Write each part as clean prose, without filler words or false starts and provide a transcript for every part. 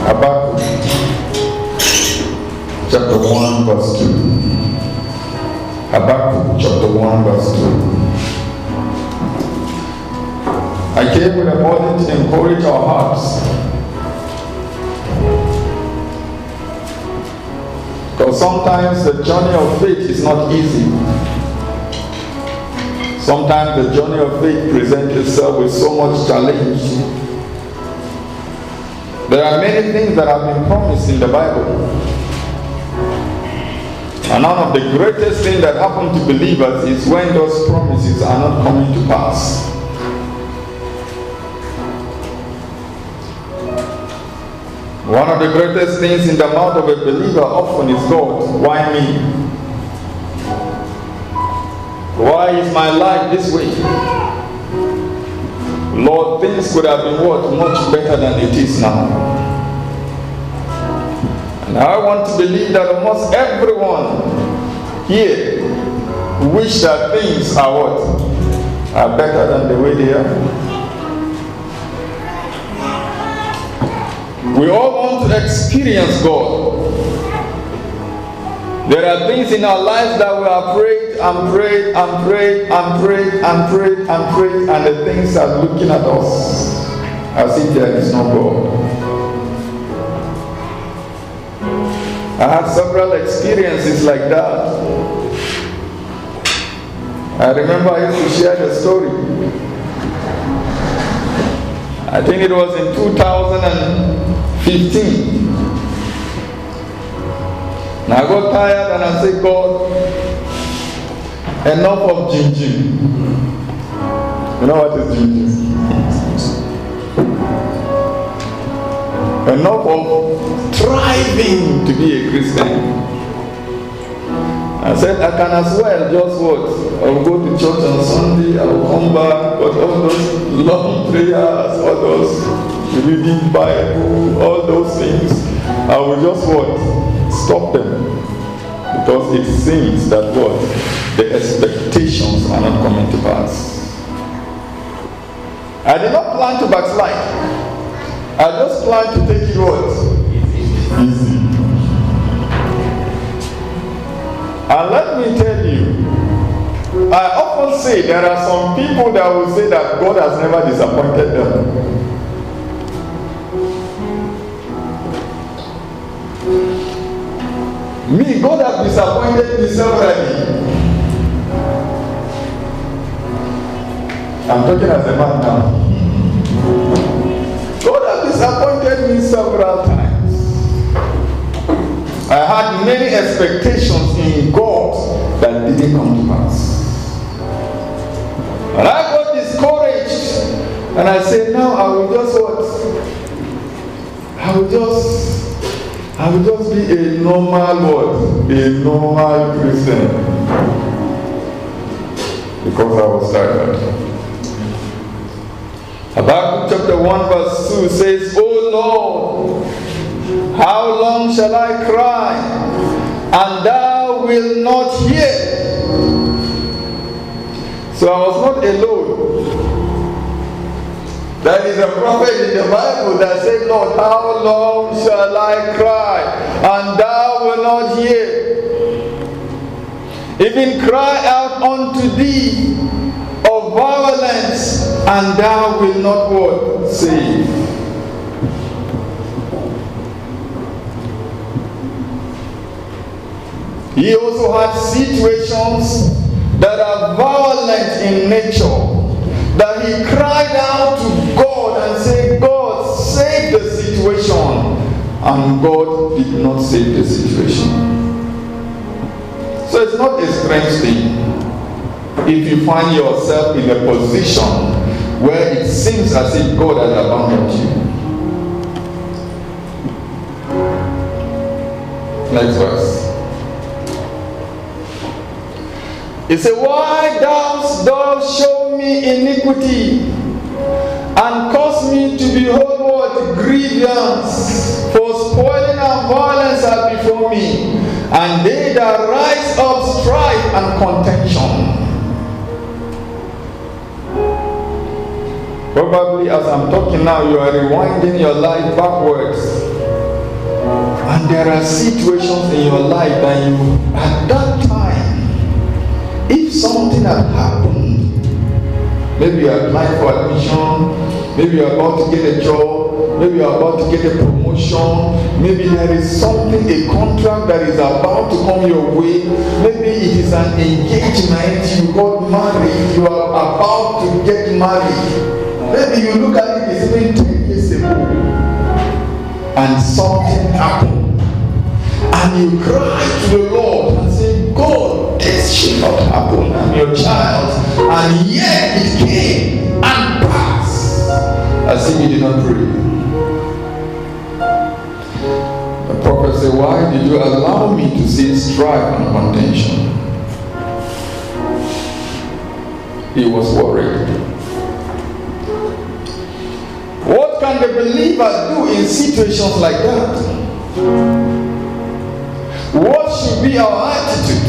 Habakkuk chapter 1 verse 2. Habakkuk chapter 1 verse 2. I came with a burden to encourage our hearts. Because sometimes the journey of faith is not easy. Sometimes the journey of faith presents itself with so much challenge. There are many things that have been promised in the Bible. And one of the greatest things that happen to believers is when those promises are not coming to pass. One of the greatest things in the mouth of a believer often is, God, why me? Why is my life this way? Lord, things could have been much better than it is now. And I want to believe that almost everyone here wish that things are better than the way they are. We all want to experience God. There are things in our lives that we are prayed, and the things are looking at us as if there is no God. I had several experiences like that. I remember I used to share the story. I think it was in 2015. And I got tired and I said, God, enough of Jim. You know what is Jim? Enough of striving to be a Christian. I said, I can as well just I'll go to church on Sunday, I'll come back, but all those long prayers, all those reading Bible, all those things, I will just stop them. Because it seems that the expectations are not coming to pass. I did not plan to backslide. I just planned to take it easy. And let me tell you, I often say there are some people that will say that God has never disappointed them. Me, God has disappointed me severally. I'm talking as a man now. God has disappointed me several times. I had many expectations in God that didn't come to pass. And I got discouraged. And I said, now I will just be a normal Christian. Because I was tired. Habakkuk chapter 1 verse 2 says, O Lord, how long shall I cry, and thou wilt not hear? So I was not alone. There is a prophet in the Bible that said, Lord, how long shall I cry, and thou wilt not hear? Even cry out unto thee of violence, and thou wilt not save. He also had situations that are violent in nature, that he cried out to God and said, God, save the situation. And God did not save the situation. So it's not a strange thing if you find yourself in a position where it seems as if God has abandoned you. Next verse. It says, why dost thou show me iniquity, and cause me to behold grievance? For spoiling and violence are before me, and they that rise up strife and contention. Probably as I'm talking now, you are rewinding your life backwards. And there are situations in your life that you, at that time, if something had happened, maybe you are applying for admission, maybe you are about to get a job, maybe you are about to get a promotion, maybe there is something, a contract that is about to come your way, maybe it is an engagement, you got married, you are about to get married, maybe you look at it, it's even 10 years ago, and something happened, and you cry to the Lord and say, God, this should not happen, I'm your child, and yet it came and passed, as if you did not pray. The prophet said, why did you allow me to see strife and contention? He was worried. What can the believer do in situations like that? What should be our attitude?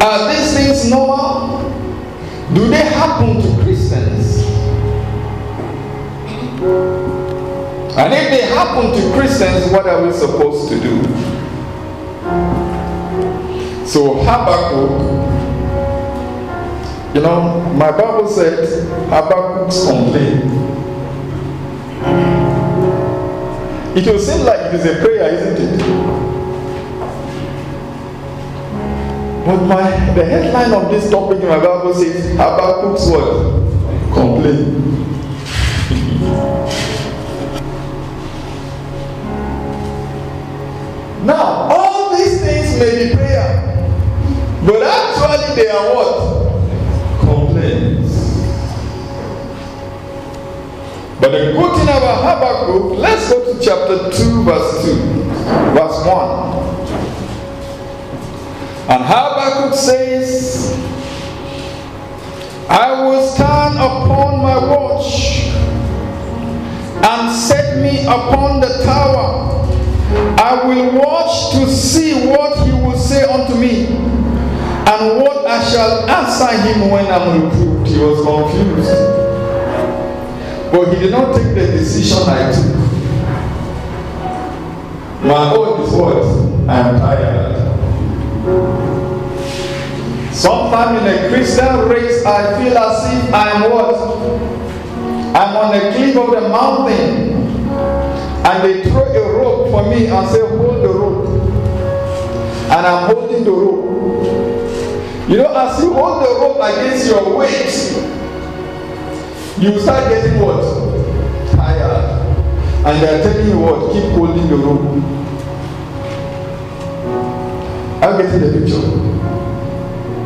Are these things normal? Do they happen to Christians? And if they happen to Christians, what are we supposed to do? So Habakkuk, you know, my Bible says Habakkuk's complaint. It will seem like it is a prayer, isn't it? But the headline of this topic in my Bible says Habakkuk's what? Complaint. Now, all these things may be prayer, but actually they are what? Complaints. But the good thing about Habakkuk, let's go to chapter 2, verse 2, verse 1. And Habakkuk says, I will stand upon my watch and set me upon the tower. I will watch to see what he will say unto me, and what I shall answer him when I'm reproved. He was confused. But he did not take the decision I took. My own is what? I am tired. Sometimes in a Christian race, I feel as if I am what? I'm on the cliff of the mountain. And they throw a rope for me and say, hold the rope. And I'm holding the rope. You know, as you hold the rope against your weight, you start getting what? Tired. And they're telling you what? Keep holding the rope. I'm getting the picture.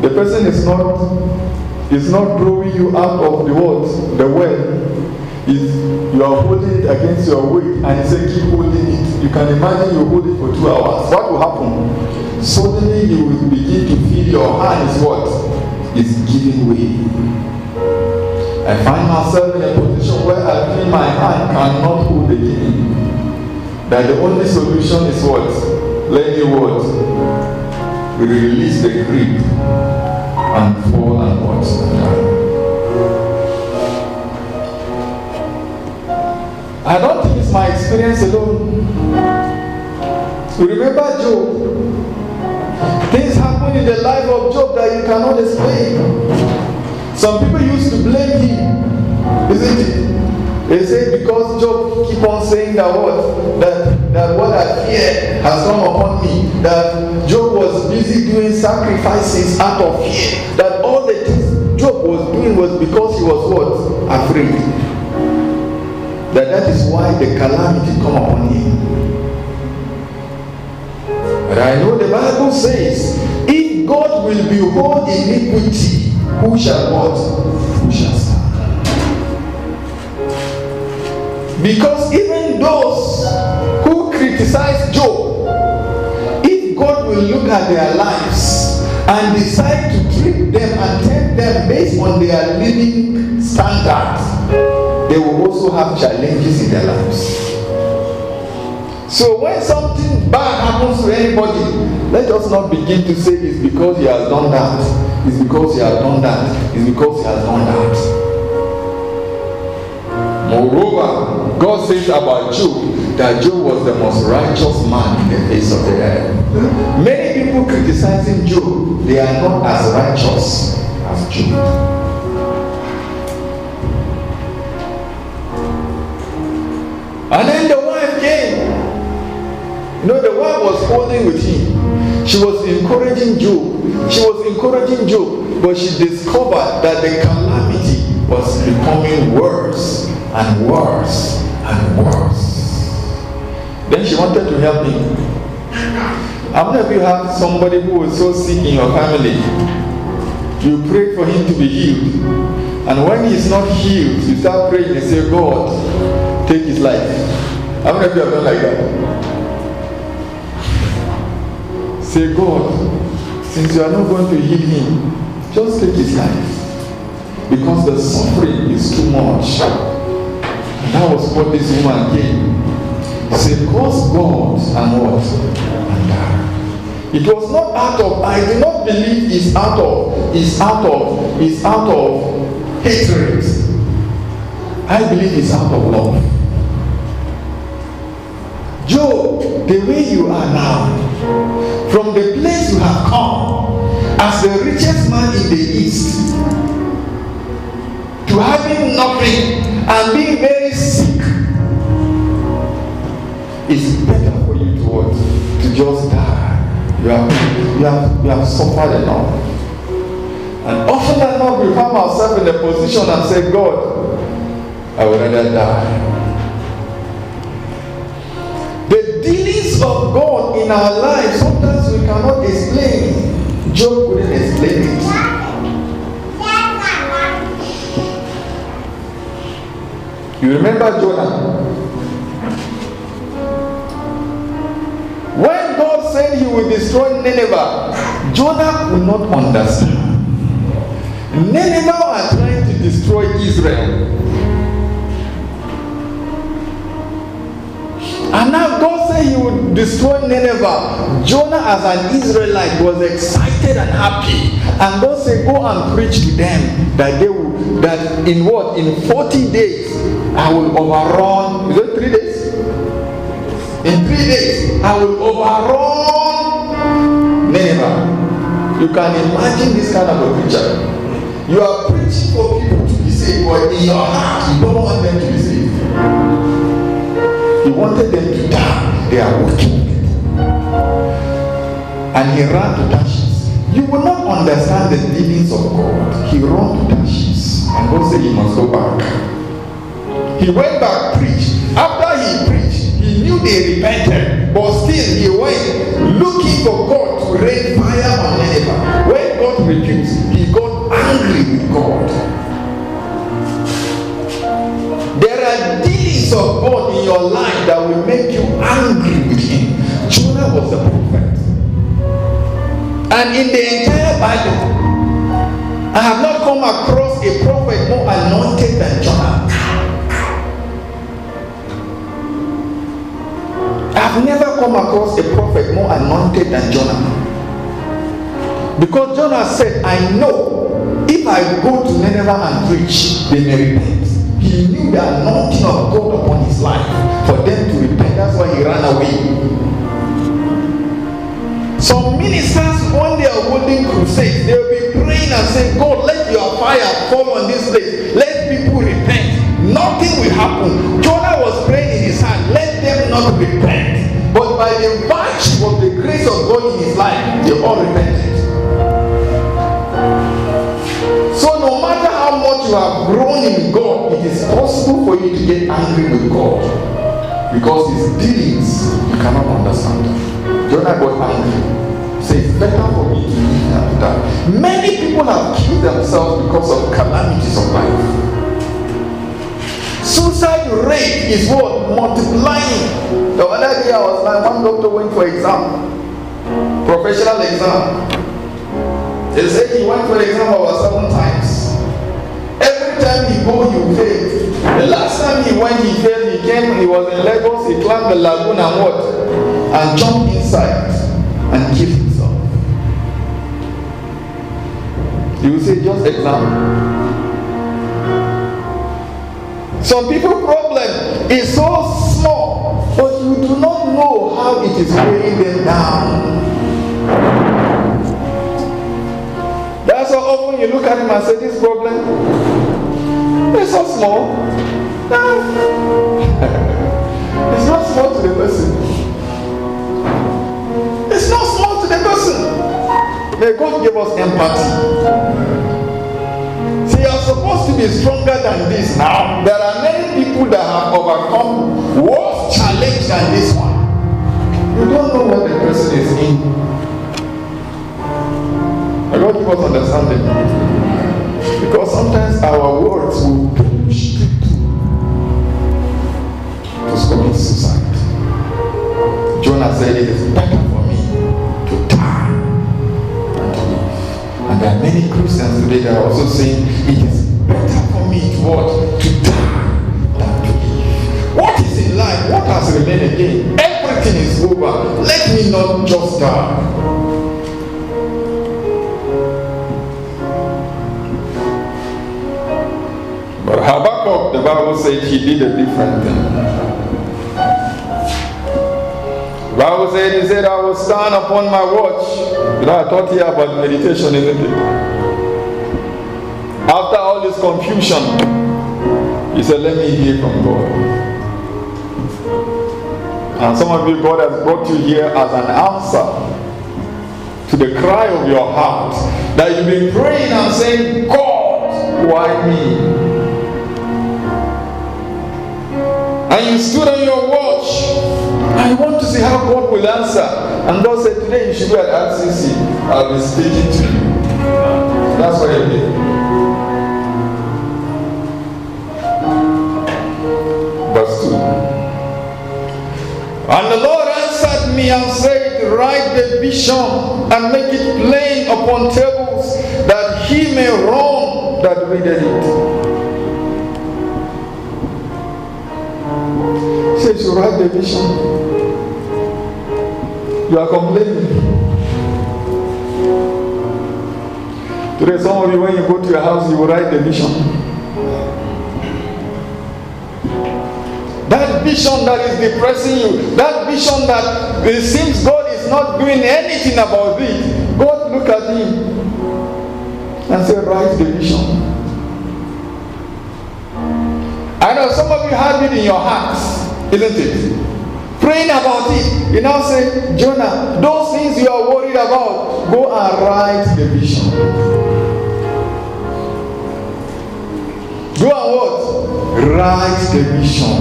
The person is not drawing you out of the what? The well. You are holding it against your weight, and he said keep holding it. You can imagine you hold it for 2 hours. What will happen? Suddenly you will begin to feel your hand is what? Is giving way. I find myself in a position where I feel my hand cannot hold again. That the only solution is what? Let me what? Release the grip and fall and what? I don't think it's my experience alone. Remember Job. Things happen in the life of Job that you cannot explain. Some people used to blame him, isn't it? They say because Job keep on saying that what I fear has come upon me. That Job was busy doing sacrifices out of fear. That all the things Job was doing was because he was what? Afraid. That is why the calamity come upon him. But I know the Bible says, if God will behold iniquity, who shall what? Who shall stand? Because even those who criticize Job, if God will look at their lives and decide to treat them and take them based on their living standards, they will also have challenges in their lives. So when something bad happens to anybody, let us not begin to say it's because he has done that, it's because he has done that, it's because he has done that. Moreover, God says about Job that Job was the most righteous man in the face of the earth. Many people criticizing Job, they are not as righteous as Job. And then the wife came. You know, the wife was holding with him. She was encouraging Job. But she discovered that the calamity was becoming worse and worse and worse. Then she wanted to help him. How many of you have somebody who is so sick in your family? You pray for him to be healed. And when he is not healed, you start praying and say, God, take his life. How many of you have done like that? Say, God, since you are not going to heal him, just take his life. Because the suffering is too much. And that was what this woman came. Say, curse God and what? And die. It was not out of, I do not believe it's out of hatred. I believe it's out of love. Job, the way you are now, from the place you have come, as the richest man in the East, to having nothing and being very sick, it's better for you to just die. You have suffered enough. And often than not, we find ourselves in a position and say, God, I would rather die. The dealings of God in our lives, sometimes we cannot explain. Job couldn't explain it. You remember Jonah? When God said he would destroy Nineveh, Jonah could not understand. Nineveh are trying to destroy Israel. And now God said he would destroy Nineveh. Jonah as an Israelite was excited and happy. And God said, go and preach to them that in 40 days I will overrun. Is it 3 days? In 3 days I will overrun Nineveh. You can imagine this kind of a preacher. You are preaching for people to be saved, but in your heart you don't want them to be saved. You wanted them to die. They are working. And he ran to Tarshish. You will not understand the dealings of God. He ran to Tarshish. And God said he must go back. He went back, preached. After he preached, he knew they repented. But still he went looking for God to rain fire on Nineveh. When God refused, he got angry with God. There are dealings of God in your life that will make you angry with him. Jonah was a prophet. And in the entire Bible, I have not come across a prophet more anointed than Jonah. I have never come across a prophet more anointed than Jonah. Because Jonah said, I know if I go to Nineveh and preach, they may repent. He knew the anointing of God upon his life for them to repent. That's why he ran away. Some ministers, when they are holding crusades, they will be praying and saying, God, let your fire fall on this place. Let people repent. Nothing will happen. Jonah was praying in his heart, let them not repent. But by the virtue of the grace of God in his life, they all repented. So no matter how much you have grown in God, it is possible for you to get angry with God. Because his dealings, you cannot understand. Jonah got angry. Say, it's better for me to live than to die. Many people have killed themselves because of calamities of life. Suicide rate is what? Multiplying. The other day I was like, one doctor went for exam. Professional exam. They said he went for the exam about 7 times. Every time he go, he failed. The last time he went, he failed. He was in Lagos, he climbed the lagoon and what? And jumped inside and killed himself. You will say, just exam. Some people's problem is so small, but it is weighing them down. That's how often you look at him and say, this problem, it's so small. No. It's not small to the person. It's not small to the person. May God give us empathy. See, you are supposed to be stronger than this now. There are many people that have overcome worse challenge than this one. You don't know what the person is in. May God give us understanding. Because sometimes our words will push people to commit suicide. Jonah said, it is better for me to die than to live. And there are many Christians today that are also saying, it is better for me to what? To die than to live. What is in life? What has remained again? Everything is over. Let me not just die. But Habakkuk, the Bible said he did a different thing. The Bible said, he said, I will stand upon my watch. You know, I thought here about meditation, isn't it? After all this confusion, he said, let me hear from God. And some of you, God has brought you here as an answer to the cry of your heart. That you've been praying and saying, God, why me? And you stood on your watch. I want to see how God will answer. And God said, today you should be at RCC. I'll be speaking to you. That's what I did. Verse 2. And the Lord answered me and said, write the vision and make it plain upon tables, that he may run that readeth it. He says, you write the vision. You are complaining. Today, some of you, when you go to your house, you will write the vision. That vision that is depressing you, that vision that it seems God is not doing anything about it, God look at him and say, write the vision. I know some of you have it in your hearts, isn't it? Praying about it. You now say, Jonah, those things you are worried about, go and write the vision. Go and what? Write the vision.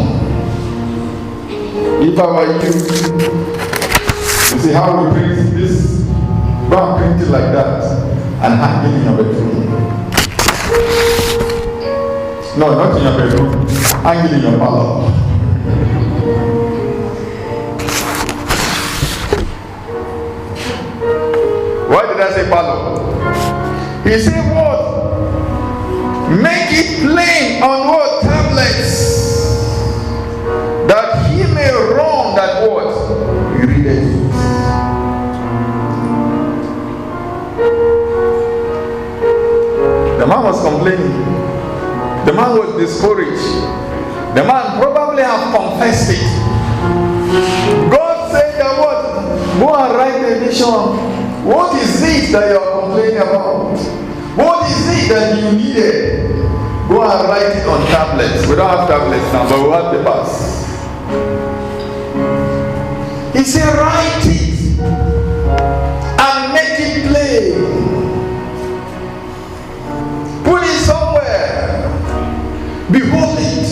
If I were you see how we print this? Go and print it like that and hang it in your bedroom. No, not in your bedroom. Hang it in your parlor. Why did I say parlor? He said what? Make it plain on what? Tablets. That he may run that what? He read it. The man was complaining. The man was discouraged. The man probably have confessed it. God said that what? Go and write the vision. What is it that you are complaining about? What is it that you needed? Go and write it on tablets. We don't have tablets now, but we have papers. He said, write it and make it plain. Put it somewhere. Behold it.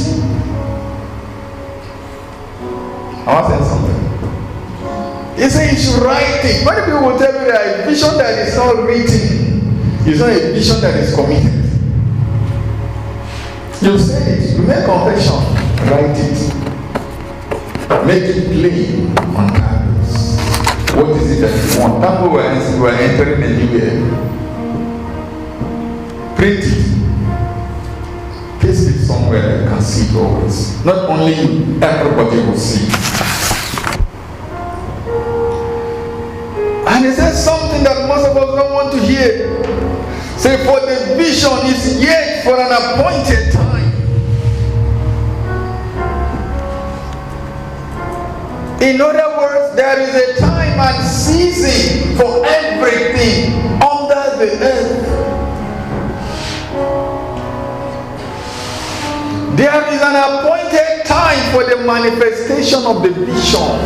I want to say something. He said you should write it. Many people will tell you that a vision that is not written is not a vision that is committed. You say it, you make confession, write it. Make it plain on tablets. What is it that you want? That's what we're entering a new year. Print it. Paste it somewhere that you can see it always. Not only you, everybody will see it. And he says something that most of us don't want to hear. Say, for the vision is yet for an appointed time. In other words, there is a time and season for everything under the earth. There is an appointed time for the manifestation of the vision.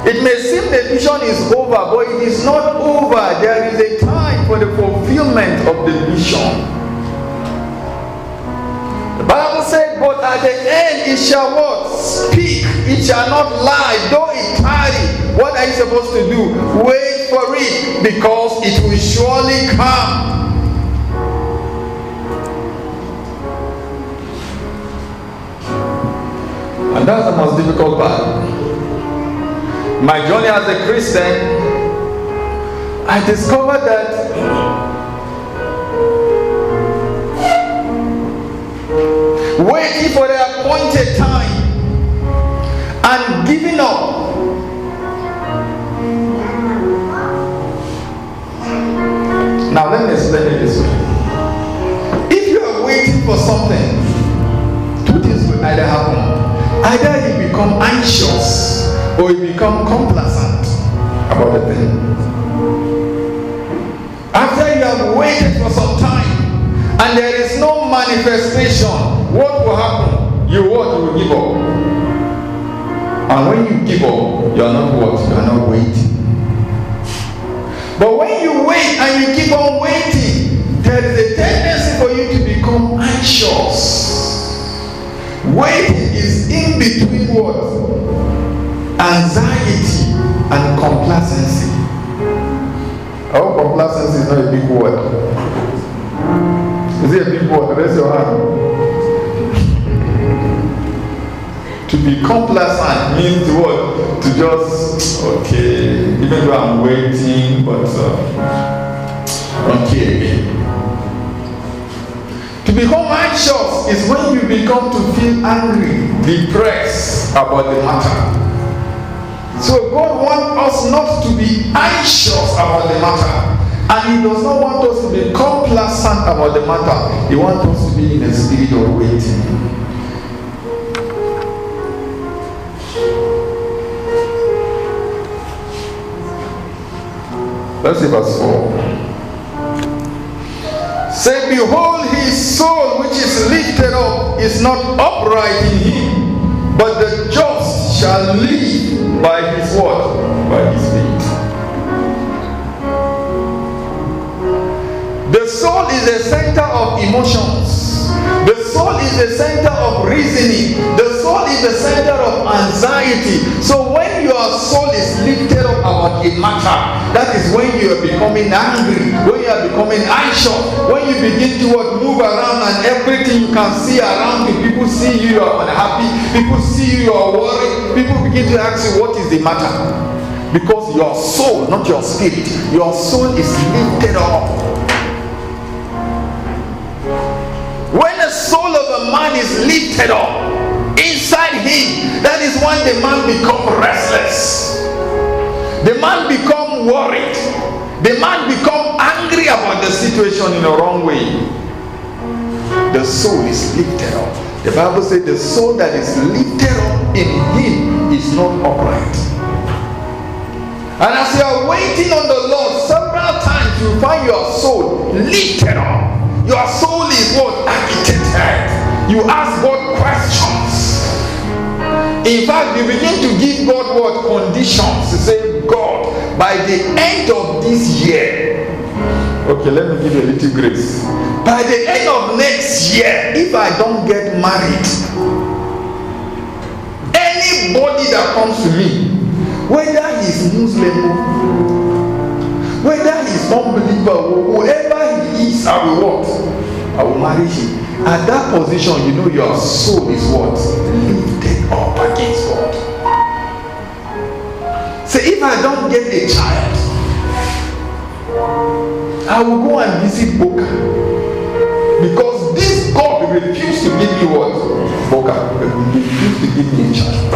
It may seem the vision is over, but it is not over. There is a time for the fulfillment of the vision. The Bible said, but at the end it shall what? Speak. It shall not lie. Though it tarry, what are you supposed to do? Wait for it, because it will surely come. And that's the most difficult part. My journey as a Christian, I discovered that waiting for the appointed time and giving up now, let me explain it this way. If you are waiting for something, two things will either happen. Either you become anxious or you become complacent about the thing. After you have waited for some time and there is no manifestation, what will happen? You will give up. And when you give up, you are not what? You are not waiting. But when you wait and you keep on waiting, there is a tendency for you to become anxious. Waiting is in between what? Anxiety and complacency. I hope complacency is not a big word. Is it a big word? Raise your hand. To be complacent means what? To just, okay, even though I'm waiting, but okay again. To become anxious is when you become to feel angry, depressed about the matter. So God wants us not to be anxious about the matter. And He does not want us to be complacent about the matter. He wants us to be in a spirit of waiting. Let's see verse 4. Say, behold, his soul which is lifted up is not upright in him, but the just shall live by his word, by his faith. The soul is the center of emotions. The soul is the center of reasoning. The soul is the center of anxiety. So when your soul is lifted up about a matter, that is when you are becoming angry, when you are becoming anxious, when you begin to move around and everything you can see around you, people see you are unhappy, people see you are worried, people begin to ask you what is the matter. Because your soul, not your spirit, your soul is lifted up. When the soul of a man is lifted up inside him, that is when the man becomes restless. The man becomes worried. The man becomes angry about the situation in the wrong way. The soul is lifted up. The Bible says the soul that is lifted up in him is not upright. And as you are waiting on the Lord, several times you find your soul lifted up. Your soul is what? Agitated. You ask God questions. In fact, you begin to give God what? Conditions. You say, God, by the end of this year, okay, let me give you a little grace. By the end of next year, if I don't get married, anybody that comes to me, whether he's Muslim, whether he's unbeliever, whoever he is, I will what? I will marry him. At that position, you know your soul is what? Lifted up against God. So if I don't get a child, I will go and visit Boca. Because this God refused to give me what? Boca. He refused to give me a child.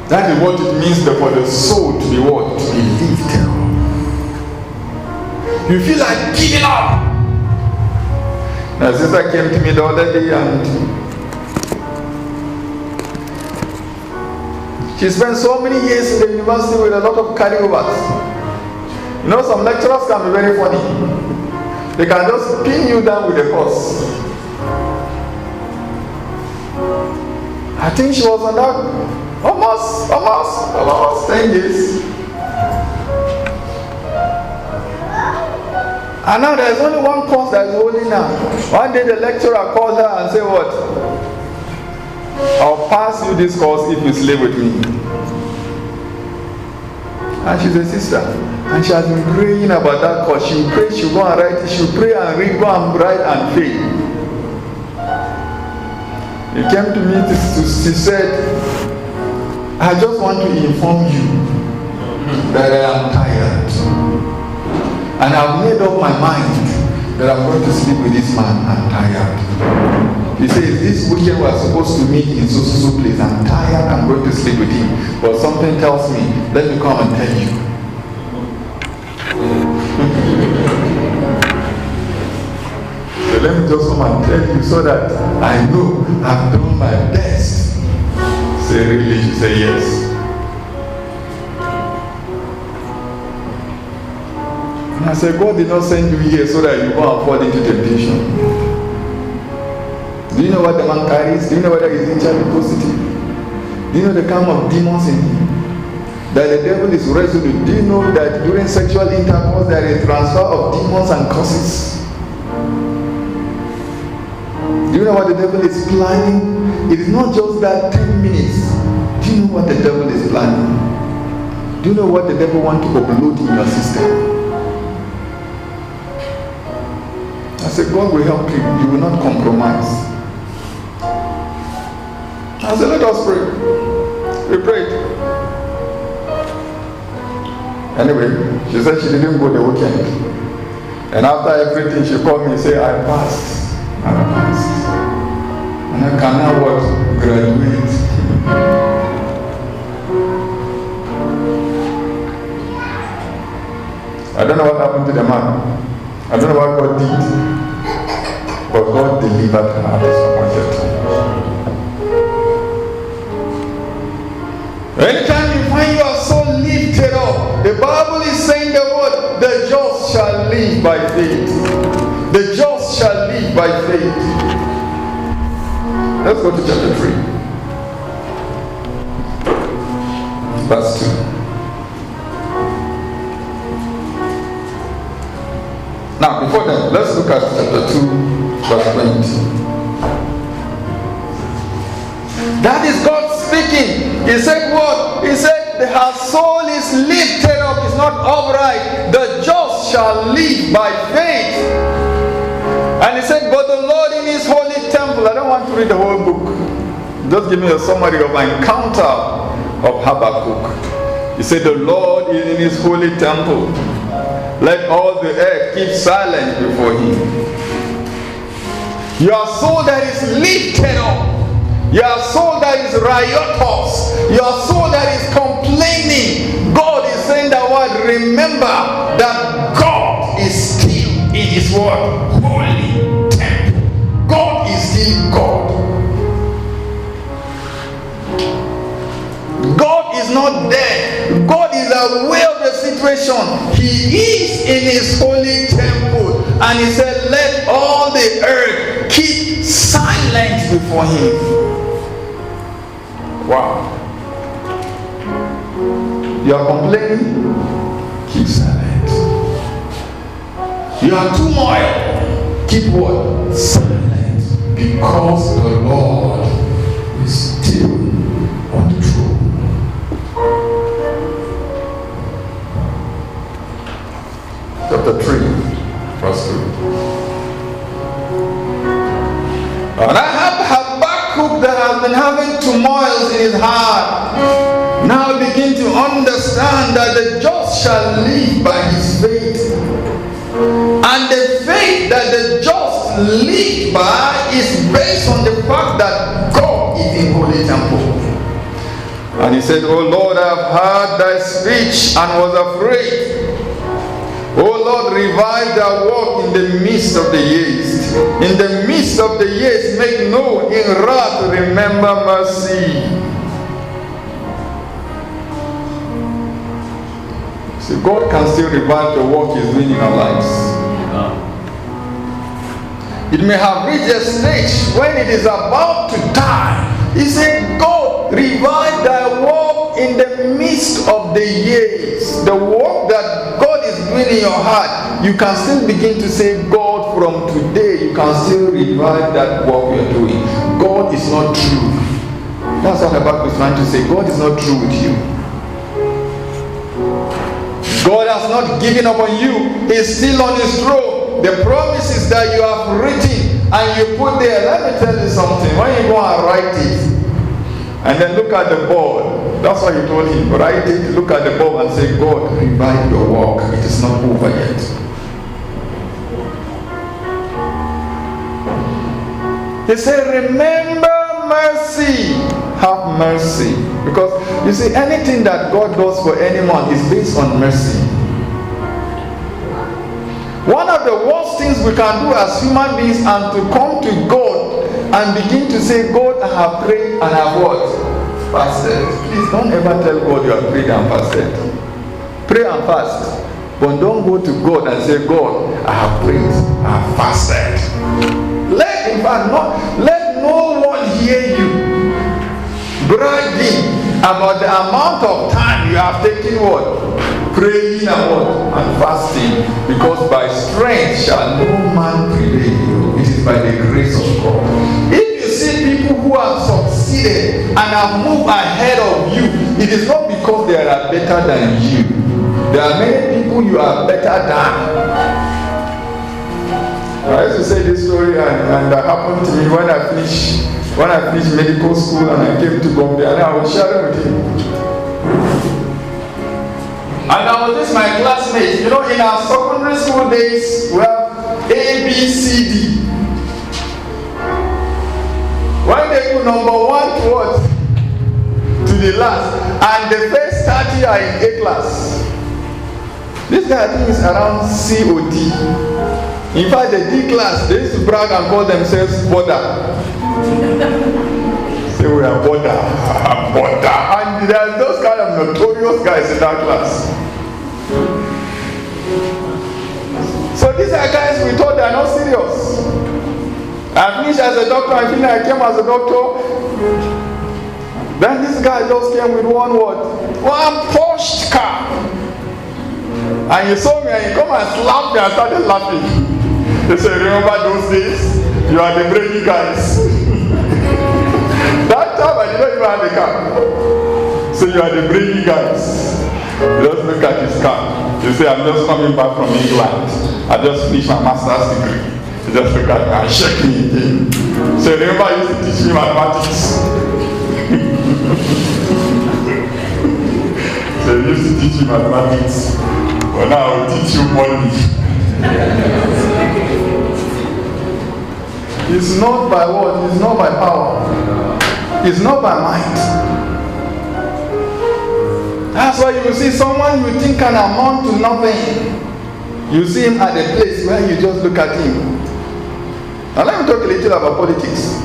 That is what it means for the soul to be what? To be lifted up. You feel like giving up. My sister came to me the other day and she spent so many years in the university with a lot of carryovers. You know, some lecturers can be very funny. They can just pin you down with a course. I think she was on that almost 10 years. And now there's only one course that is holding her. One day the lecturer called her and said, what? I'll pass you this course if you slay with me. And she's a sister. And she has been praying about that course. She'll pray, she'll go and write it. She'll pray and read, go and write and fail. He came to me, she said, I just want to inform you that I am tired. And I've made up my mind that I'm going to sleep with this man. I'm tired. He says, this weekend we're supposed to meet in so place. I'm tired, I'm going to sleep with him. But something tells me, let me come and tell you. So let me just come and tell you so that I know I've done my best. Say, really? She said, yes. And I said, God did not send you here so that you go and fall into temptation. Do you know what the man carries? Do you know whether he's HIV positive? Do you know the kind of demons in him? That the devil is resolute. Do you know that during sexual intercourse there is transfer of demons and curses? Do you know what the devil is planning? It is not just that 10 minutes. Do you know what the devil is planning? Do you know what the devil wants to upload in your system? I said, God will help you. You will not compromise. I said, let us pray. We prayed. Anyway, she said she didn't go the weekend. And after everything, she called me and said, I passed. And I can now what? Graduate. I don't know what happened to the man. I don't know what God did. But God delivered her at his appointed time. Anytime you find you are so lifted up, the Bible is saying the word, the just shall live by faith. The just shall live by faith. Let's go to chapter 3. Verse 2. Now, before that, let's look at chapter 2, verse 20. That is God speaking. He said what? He said, her soul is lifted up, it's not upright. The just shall live by faith. And he said, but the Lord in his holy temple. I don't want to read the whole book. Just give me a summary of my encounter of Habakkuk. He said, the Lord is in his holy temple. Let all the earth keep silent before him. Your soul that is lifted up, your soul that is riotous, your soul that is complaining, God is saying that word, remember that God is still in his word, holy temple. God is still God. God is not dead. God is aware of the situation. He is in his holy temple. And he said, let all the earth keep silent before him. Wow. You are complaining? Keep silent. You are turmoil? Keep what? Silent. Because the Lord is still on the throne. Chapter 3, verse 2. And I have Habakkuk that has been having turmoils in his heart. Now begin to understand that the just shall live by his faith. And the faith that the just live by is based on the fact that God is in holy temple. And he said, O Lord, I have heard thy speech and was afraid. O Lord, revive thy work in the midst of the years. In the midst of the years, make known. In wrath, remember mercy. So God can still revive the work He's doing in our lives. It may have reached a stage when it is about to die. He said, God, revive thy work in the midst of the years. The work that God is doing in your heart, you can still begin to say, God, from today, you can still revive that work you're doing. God is not true. That's what the Bible is trying to say. God is not true with you. God has not given up on you. He's still on His throne. The promises that you have written and you put there, let me tell you something. When you go and write it, and then look at the board, that's what He told him. Write it, look at the board and say, God, revive your work. It is not over yet. He said, remember mercy. Have mercy. Because you see, anything that God does for anyone is based on mercy. One of the worst things we can do as human beings is to come to God and begin to say, God, I have prayed and I have what? Fasted. Please don't ever tell God you have prayed and fasted. Pray and fast. But don't go to God and say, God, I have prayed, I have fasted. Let no one hear you bragging about the amount of time you have taken what? Praying and what? And fasting. Because by strength shall no man prevail. It is by the grace of God. If you see people who have succeeded and have moved ahead of you, it is not because they are better than you. There are many people you are better than. I used to say this story and that happened to me when I finished medical school and I came to Gombe, and I was sharing with him. And I was this my classmate. You know, in our secondary school days, we have A, B, C, D. When they put number 1 to what? To the last. And the first 30 are in A class. This guy, I think, is around C or D. In fact, the D class, they used to brag and call themselves border. Say we are border. Border. And there are those kind of notorious guys in that class. So these are guys we thought they are not serious. I finished as a doctor, I came as a doctor. Then this guy just came with one Porsche car. And he saw me and he come and slapped me and started laughing. He said, remember those days? You are the brainy guys. That time I did not even have a car. So you are the brainy guys. Just look at his car. You say, I'm just coming back from England. I just finished my master's degree. You just look at me and shake me again. So remember I used to teach me mathematics. So you used to teach me mathematics. But now I will teach you money. It's not by what? It's not by power. It's not by might. That's why you will see someone you think can amount to nothing. You see him at a place where you just look at him. Now let me talk a little about politics.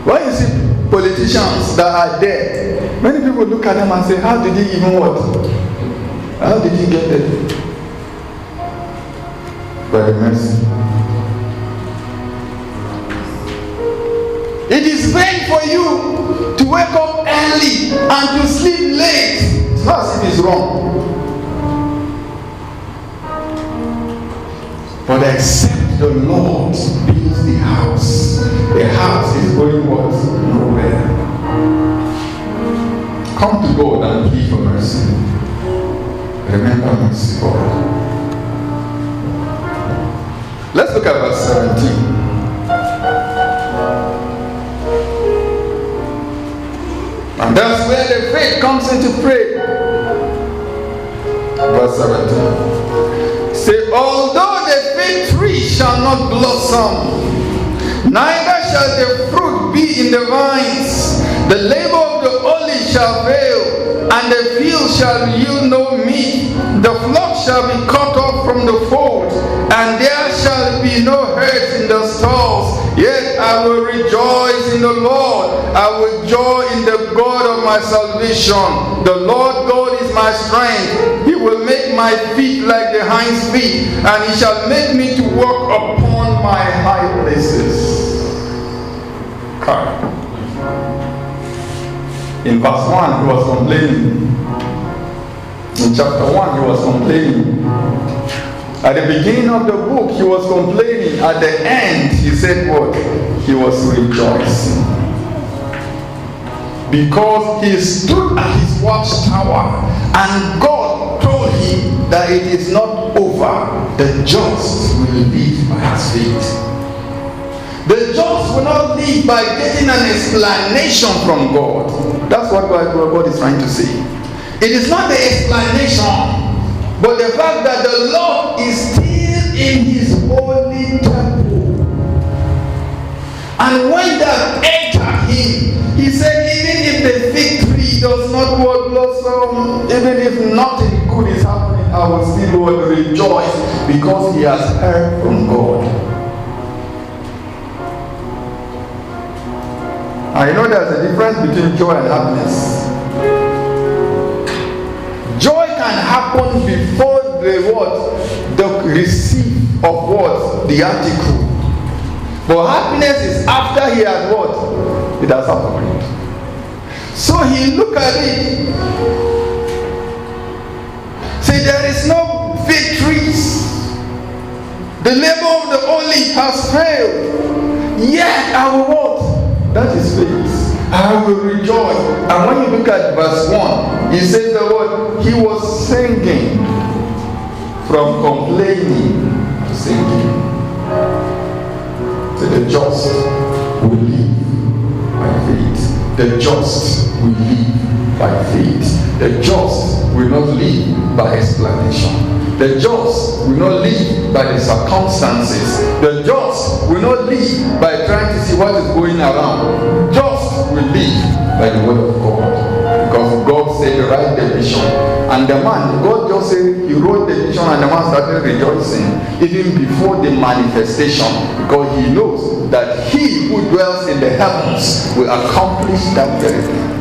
When you see politicians that are there, many people look at them and say, how did he even what? How did he get there? By mercy. It is vain for you to wake up early and to sleep late. It's not as if it's wrong. But except the Lord builds the house is going what? Nowhere. Come to God and plead for mercy. Remember mercy, God. Let's look at verse 17. And that's where the faith comes into play. Verse 17. Say, although the fig tree shall not blossom, neither shall the fruit be in the vines, the labor of the olive shall fail, and the field shall yield no meat. The flock shall be cut off from the fold, and there shall be no herd in the stalls. I will rejoice in the Lord. I will joy in the God of my salvation. The Lord God is my strength. He will make my feet like the hinds' feet, and he shall make me to walk upon my high places. In verse 1, he was complaining. In chapter 1, he was complaining. At the beginning of the book, he was complaining. At the end, he said what? He was rejoicing. Because he stood at his watchtower, and God told him that it is not over. The just will live by his faith. The just will not live by getting an explanation from God. That's what God is trying to say. It is not the explanation, but the fact that the Lord is still in his holy temple. And when that entered him, he said, even if the fig tree does not blossom, even if nothing good is happening, I will still rejoice because he has heard from God. I know there's a difference between joy and happiness. Joy can happen before the receipt of what? The article. But happiness is after he has what? It has happened. So he looked at it. Say, there is no victories. The labor of the olive has failed. Yet I will what? That is faith. I will rejoice. And when you look at verse 1, he says the word, he was singing, from complaining to singing. So the just will live by faith. The just will live by faith. The just will not live by explanation. The just will not live by the circumstances. The just will not live by trying to see what is going around. Just will live by the word of God. Because God said, write the vision. And the man, God just said, he wrote the vision, and the man started rejoicing even before the manifestation. Because he knows that he who dwells in the heavens will accomplish that very thing.